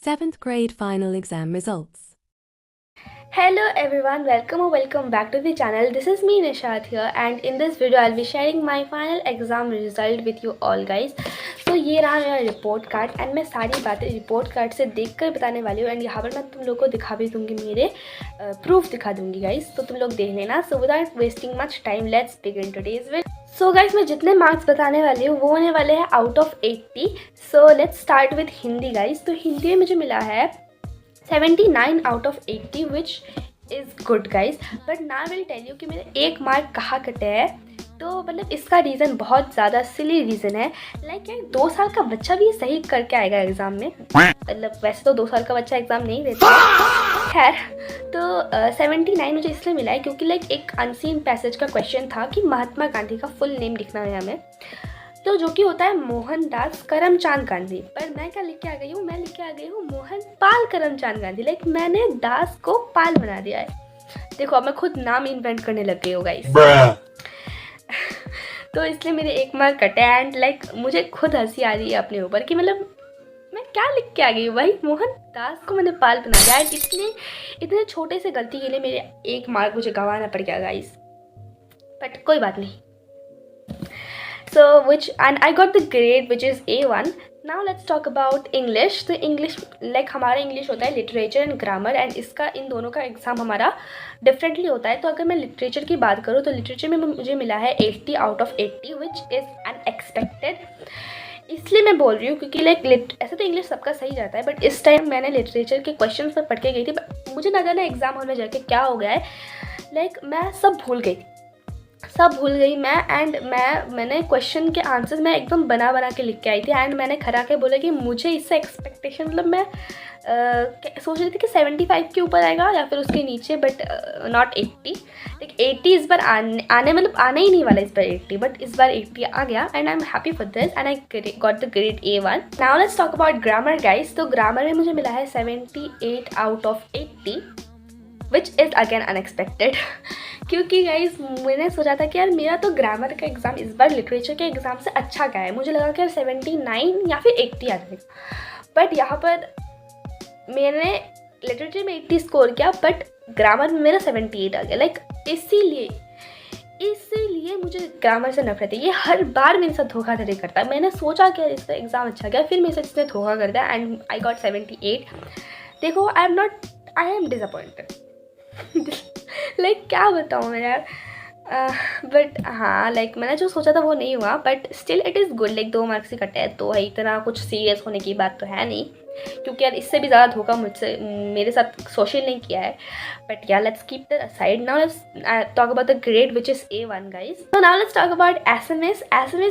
7th grade final exam results. Hello everyone, welcome or welcome back to the channel. This is me Nishat here and in this video I'll be sharing my final exam result with you all guys. So ये रहा मेरा report card and मैं सारी बातें report card से देखकर बताने वाली हूँ एंड यहाँ पर मैं तुम लोग को दिखा भी दूँगी, मेरे प्रूफ दिखा दूँगी गाइस, तो तुम लोग देख लेना. So without wasting much time let's begin today's with. So guys मैं जितने मार्क्स बताने वाली हूँ वो होने वाले हैं out of 80. So let's start with Hindi guys. तो हिंदी में मुझे मिला है 79 out of 80 which is good guys. But ना विल टेल यू कि मेरे एक मार्क कहाँ कटे हैं. तो मतलब इसका रीज़न बहुत ज़्यादा सिली रीज़न है. लाइक यार 2 साल का बच्चा भी सही करके आएगा एग्ज़ाम में. मतलब वैसे तो 2 साल का बच्चा एग्ज़ाम नहीं देता है. खैर तो 79 मुझे इसलिए मिला है क्योंकि लाइक एक अनसीन पैसेज का क्वेश्चन था कि महात्मा गांधी का फुल नेम लिखना है हमें, तो जो कि होता है मोहनदास करमचंद गांधी. पर मैं क्या लिख के आ गई हूँ, मैं लिख के आ गई हूँ मोहन पाल करमचंद गांधी. लाइक मैंने दास को पाल बना दिया है. देखो अब मैं खुद नाम इन्वेंट करने लग गई हूँ गाइस. तो इसलिए मेरे एक मार्क कटे एंड लाइक मुझे खुद हंसी आ रही है अपने ऊपर कि मतलब मैं क्या लिख के आ गई हूँ भाई. मोहन दास को मैंने पाल बना दिया एंड इतने छोटे से गलती के लिए मेरे एक मार्क मुझे गंवाना पड़ गया गाइस. बट कोई बात नहीं. So and I got the grade which is A1. Now let's talk about English. तो English like हमारा English होता है लिटरेचर एंड ग्रामर एंड इसका इन दोनों का एग्ज़ाम हमारा डिफरेंटली होता है. तो अगर मैं लिटरेचर की बात करूँ तो लिटरेचर में मुझे मिला है 80 out of 80 which is unexpected. इसलिए मैं बोल रही हूँ क्योंकि लाइक ऐसे तो इंग्लिश सबका सही जाता है बट इस टाइम मैंने लिटरेचर के क्वेश्चन पर पढ़ के गई थी. मुझे ना जाना एग्ज़ाम हॉल में जाके क्या हो गया है, लाइक मैं सब भूल गई मैं. एंड मैंने क्वेश्चन के आंसर्स मैं एकदम बना के लिख के आई थी एंड मैंने खरा के बोला कि मुझे इससे एक्सपेक्टेशन मतलब मैं सोच रही थी कि 75 के ऊपर आएगा या फिर उसके नीचे, बट नॉट 80. लाइक 80 इस बार आने मतलब आने ही नहीं वाला इस बार 80, बट इस बार 80 आ गया and I am happy for this and I got the grade A1. Now let's talk about grammar guys. तो ग्रामर में मुझे मिला है 78 out of 80 which is again unexpected. क्योंकि गाइज मैंने सोचा था कि यार मेरा तो ग्रामर का एग्ज़ाम इस बार लिटरेचर के एग्ज़ाम से अच्छा गया है. मुझे लगा कि यार 79 या फिर 80 आ जाएगा. बट यहाँ पर मैंने लिटरेचर में 80 स्कोर किया बट ग्रामर में मेरा 78 आ गया. लाइक इसीलिए मुझे ग्रामर से नफरत है. ये हर बार मेरे साथ धोखाधड़ी करता है. मैंने सोचा कि यार इसका एग्ज़ाम अच्छा गया, फिर मेरे साथ इसने धोखा कर दिया एंड आई गॉट 78. देखो आई एम डिसअपॉइंटेड. लाइक क्या बताऊँ मैं यार. बट हाँ लाइक मैंने जो सोचा था वो नहीं हुआ but still it is good. Like 2 marks ही कटे हैं तो है, इतना कुछ सीरियस होने की बात तो है नहीं क्योंकि यार इससे भी ज़्यादा धोखा मेरे साथ सोशल नहीं किया है. But yeah let's keep that aside. Now let's talk about the grade which is A1 guys. तो now let's talk about SMS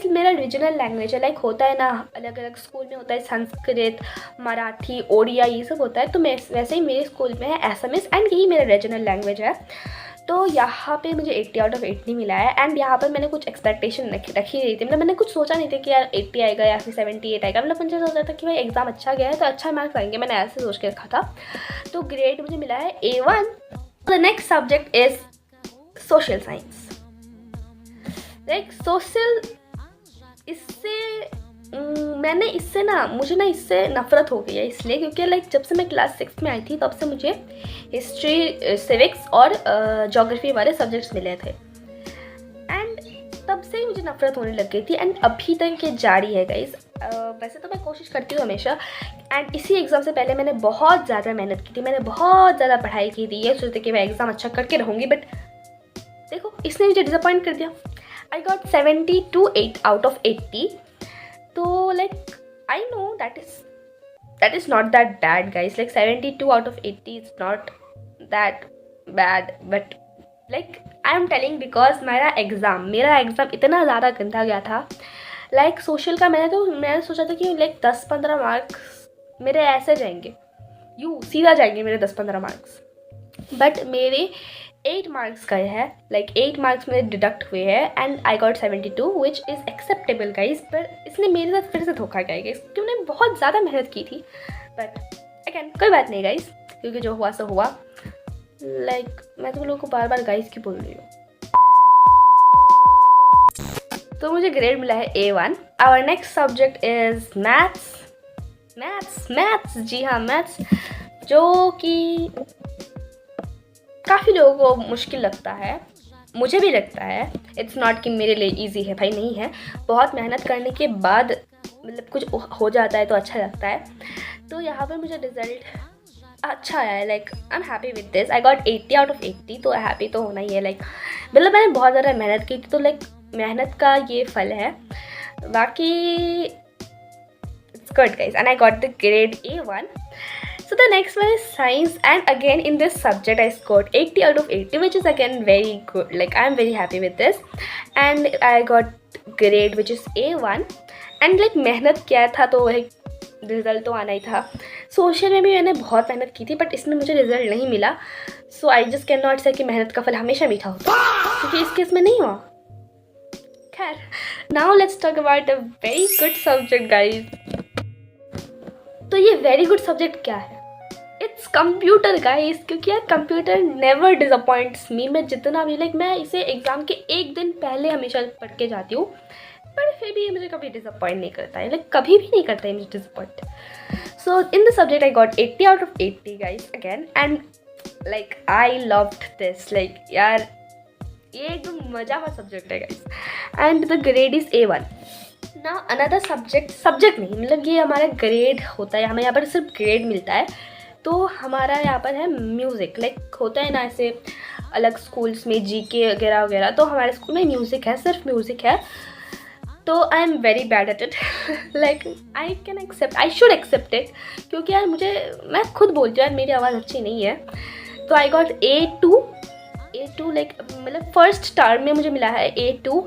मेरा रीजनल लैंग्वेज है. लाइक होता है ना अलग अलग स्कूल में होता है संस्कृत, मराठी, ओडिया ये सब होता है. तो मैं वैसे ही मेरे स्कूल में है एसएमएस एंड यही मेरा रीजनल लैंग्वेज है. तो यहाँ पे मुझे 80 आउट ऑफ 80 मिला है एंड यहाँ पर मैंने कुछ एक्सपेक्टेशन रखी रही थी. मतलब मैंने कुछ सोचा नहीं था कि यार 80 आएगा या फिर 78 आएगा. मतलब मुझे सोचा था कि भाई एग्ज़ाम अच्छा गया है तो अच्छा मार्क्स आएंगे, मैंने ऐसे सोच के रखा था. तो ग्रेड मुझे मिला है A1. The next subject is social science. Like social मुझे इससे नफरत हो गई है इसलिए क्योंकि लाइक जब से मैं क्लास 6 में आई थी तब से मुझे हिस्ट्री, सिविक्स और ज्योग्राफी वाले सब्जेक्ट्स मिले थे एंड तब से ही मुझे नफरत होने लग गई थी एंड अभी तक ये जारी है गाइस. वैसे तो मैं कोशिश करती हूँ हमेशा एंड इसी एग्ज़ाम से पहले मैंने बहुत ज़्यादा मेहनत की थी, मैंने बहुत ज़्यादा पढ़ाई की थी. ये सोचते कि मैं एग्ज़ाम अच्छा करके रहूँगी बट देखो इसने मुझे डिसअपॉइंट कर दिया. I got 78 out of 80. तो like I know that is not that bad guys. Like 72 out of 80 is not that bad but like I am telling because मेरा एग्ज़ाम इतना ज़्यादा गंदा गया था. लाइक सोशल का मैंने सोचा था कि लाइक 10-15 मार्क्स मेरे ऐसे जाएंगे, सीधा जाएंगे मेरे 10-15 मार्क्स. बट मेरे 8 मार्क्स गए हैं. लाइक 8 मार्क्स मेरे डिडक्ट हुए हैं and I got 72 which is acceptable guys. पर इसने मेरे साथ फिर से धोखा किया गाइज क्योंकि मैंने बहुत ज़्यादा मेहनत की थी. बट अगेन कोई बात नहीं गाइज, क्योंकि जो हुआ सो हुआ. लाइक मैं तुम लोगों को बार बार गाइज की बोल रही हूँ. तो मुझे ग्रेड मिला है A1. Our next subject is maths. Maths जी हाँ, मैथ्स जो कि काफ़ी लोगों को मुश्किल लगता है, मुझे भी लगता है। इट्स नॉट कि मेरे लिए इजी है, भाई नहीं है। बहुत मेहनत करने के बाद मतलब कुछ हो जाता है तो अच्छा लगता है। तो यहाँ पर मुझे रिज़ल्ट अच्छा आया है, like I am happy with this. I got 80 out of 80, तो हैप्पी तो होना ही है। लाइक मतलब मैंने बहुत ज़्यादा मेहनत की थी, तो लाइक मेहनत का ये फल है। बाकी it's good guys, and I got the grade A1. So the next one is science, and again in this subject I scored 80 out of 80, which is again very good. Like I am very happy with this, and I got grade which is A1. And like मेहनत किया था तो वही result तो आना ही था। Social में भी मैंने बहुत मेहनत की थी, बट इसमें मुझे रिज़ल्ट नहीं मिला। सो आई जस्ट कैन नॉट से कि मेहनत का फल हमेशा मीठा होता है, क्योंकि इस केस में नहीं हुआ। खैर, now let's talk about a very good subject guys. तो ये वेरी गुड सब्जेक्ट क्या है? इट्स कंप्यूटर गाइस, क्योंकि यार कंप्यूटर नेवर डिसअपॉइंट्स मी। मैं जितना भी लाइक मैं इसे एग्ज़ाम के एक दिन पहले हमेशा पढ़ के जाती हूँ, पर फिर भी ये मुझे कभी डिसअपॉइंट नहीं करता है। लाइक कभी भी नहीं करता है मुझे disappoint. So in the subject I got 80 out of 80 guys again, and like I loved this. Like यार ये एकदम मज़ा का सब्जेक्ट है guys, and the grade is A1. ना अनदर सब्जेक्ट नहीं, मतलब ये हमारा ग्रेड होता है। हमें यहाँ पर सिर्फ ग्रेड मिलता है। तो हमारा यहाँ पर है म्यूज़िक। लाइक होता है ना ऐसे अलग स्कूल्स में जीके वगैरह वगैरह, तो हमारे स्कूल में म्यूज़िक है, सिर्फ म्यूज़िक है। तो I am very bad at it. Like I should accept it, क्योंकि यार मैं खुद बोलती हूँ यार मेरी आवाज़ अच्छी नहीं है। तो आई गॉट A2 लाइक मतलब फर्स्ट टर्म में मुझे मिला है A2,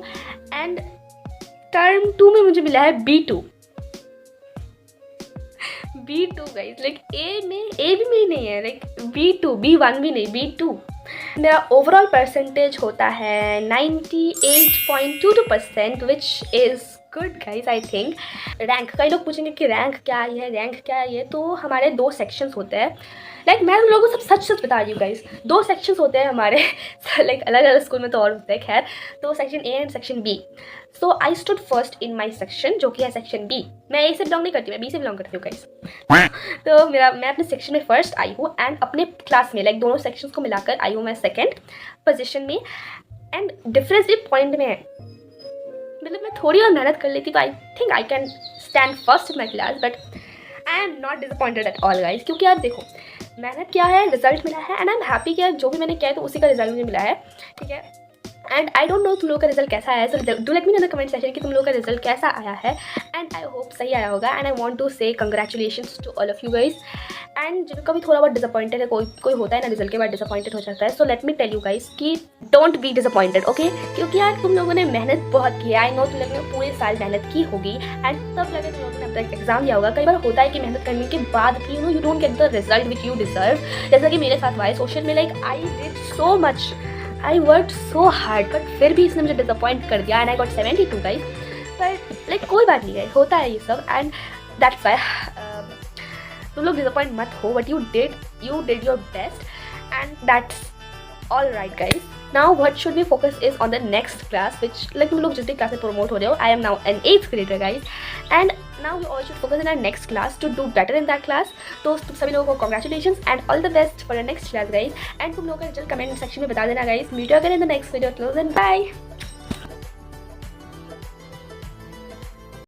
एंड टर्म 2 में मुझे मिला है B2 गाइस। लाइक A भी मेरी नहीं है, लाइक B1 भी नहीं, B2। मेरा ओवरऑल परसेंटेज होता है 98.22%, which is good guys I think. Rank, कई लोग पूछेंगे कि रैंक क्या है, तो हमारे 2 सेक्शंस होते हैं। लाइक मैं उन लोगों को सब सच बता रही हूँ गाइस, 2 सेक्शंस होते हैं हमारे। लाइक अलग अलग स्कूल में तो और होते हैं, खैर। तो section A and section B। So I stood first in my section, जो कि है सेक्शन B। मैं A से बिलोंग नहीं करती, मैं B से बिलोंग करती हूँ गाइस। तो मैं अपने सेक्शन में फर्स्ट आई हूँ, एंड अपने क्लास में लाइक दोनों सेक्शंस को मिलाकर आई हूँ मैं सेकेंड पोजीशन में। एंड डिफरेंस भी पॉइंट में है, मतलब मैं थोड़ी और मेहनत कर लेती तो I think I can stand first in my class, but I am not disappointed at all guys. क्योंकि यार देखो मेहनत क्या है, रिजल्ट मिला है, एंड आई एम हैप्पी कि यार जो भी मैंने किया है तो उसी का रिजल्ट मुझे मिला है, ठीक है। एंड आई डोंट नो तुम लोगों का रिजल्ट कैसा आया है, so do let me in the comment section कि तुम लोगों का रिजल्ट कैसा आया है, एंड आई होप सही आया होगा। And I want to say congratulations to all of you guys. एंड जिनका भी थोड़ा बहुत डिसअपॉइंटेड है, कोई होता है ना रिजल्ट के बाद डिसअपॉइंटेड हो जाता है, so let me tell you guys कि डोंट बी डिसअपॉइंटेड, ओके। क्योंकि यार तुम लोगों ने मेहनत बहुत की है, आई नो तुम लोगों ने पूरे साल मेहनत की होगी, एंड तब लगे तुम लोगों ने अब तक एग्जाम दिया होगा। कई बार होता है कि मेहनत करने के बाद भी you don't get the result which you deserve, जैसा कि मेरे साथ हुआ है सोशल में। Like I did so much, I work so hard, but फिर भी इसने मुझे डिसअपॉइंट कर दिया, and I got 72 guys. But like कोई बात नहीं है, होता है ये सब, एंड दैट्स वाई तुम लोग डिसअपॉइंट मत हो, but you did your best, and that's all right guys. Now what should we focus is on the next class, which like तुम लोग जितनी क्लास में प्रमोट हो रहे हो, I am now an 8th grader guys, and now we all should focus in our next class to do better in that class. तो सभी लोगों को congratulations and all the best for your next class guys, and तुम लोगों का result comment section में बता देना guys। Meet you again in the next video, close and bye.